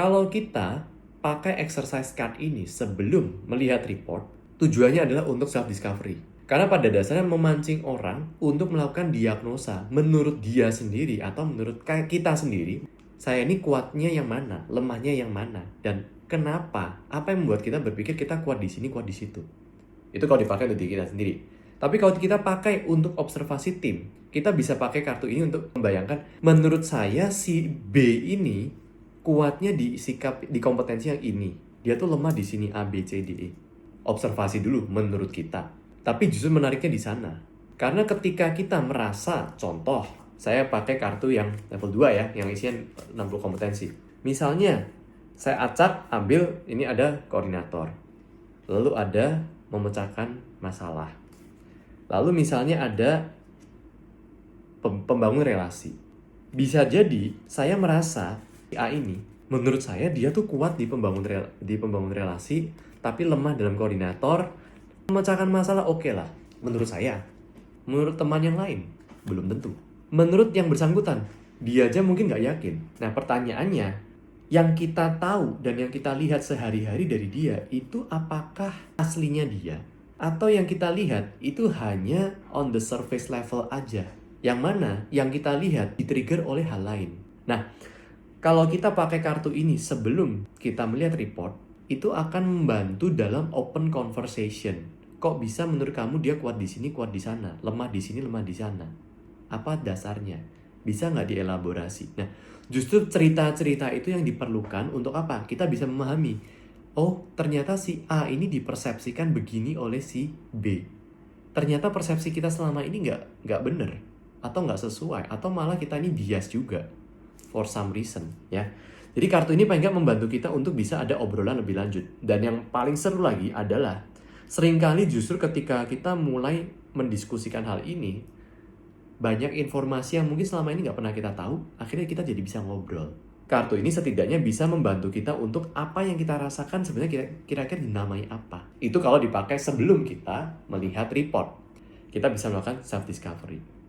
Kalau kita pakai exercise card ini sebelum melihat report, tujuannya adalah untuk self-discovery. Karena pada dasarnya memancing orang untuk melakukan diagnosa menurut dia sendiri atau menurut kita sendiri. Saya ini kuatnya yang mana, lemahnya yang mana, dan kenapa, apa yang membuat kita berpikir kita kuat di sini, kuat di situ. Itu kalau dipakai untuk diri kita sendiri. Tapi kalau kita pakai untuk observasi tim, kita bisa pakai kartu ini untuk membayangkan, menurut saya si B ini kuatnya di sikap, di kompetensi yang ini. Dia tuh lemah di sini A, B, C, D, E. Observasi dulu menurut kita. Tapi justru menariknya di sana. Karena ketika kita merasa, contoh, saya pakai kartu yang level 2 ya, yang isinya 60 kompetensi. Misalnya, saya acak, ambil, ini ada koordinator. Lalu ada memecahkan masalah. Lalu misalnya ada pembangun relasi. Bisa jadi saya merasa A ini, menurut saya dia tuh kuat di pembangun relasi, tapi lemah dalam koordinator. Memecahkan masalah oke lah, menurut saya. Menurut teman yang lain, belum tentu. Menurut yang bersangkutan, dia aja mungkin nggak yakin. Nah pertanyaannya, yang kita tahu dan yang kita lihat sehari-hari dari dia, itu apakah aslinya dia? Atau yang kita lihat itu hanya on the surface level aja? Yang mana yang kita lihat di-trigger oleh hal lain. Nah, kalau kita pakai kartu ini sebelum kita melihat report, itu akan membantu dalam open conversation. Kok bisa menurut kamu dia kuat di sini, kuat di sana, lemah di sini, lemah di sana? Apa dasarnya? Bisa nggak dielaborasi? Nah, justru cerita-cerita itu yang diperlukan untuk apa? Kita bisa memahami, oh ternyata si A ini dipersepsikan begini oleh si B. Ternyata persepsi kita selama ini nggak bener, atau nggak sesuai, atau malah kita ini bias juga, for some reason, ya. Jadi kartu ini paling nggak membantu kita untuk bisa ada obrolan lebih lanjut. Dan yang paling seru lagi adalah, seringkali justru ketika kita mulai mendiskusikan hal ini, banyak informasi yang mungkin selama ini nggak pernah kita tahu, akhirnya kita jadi bisa ngobrol. Kartu ini setidaknya bisa membantu kita untuk apa yang kita rasakan sebenarnya kira-kira dinamai apa. Itu kalau dipakai sebelum kita melihat report. Kita bisa melakukan self-discovery.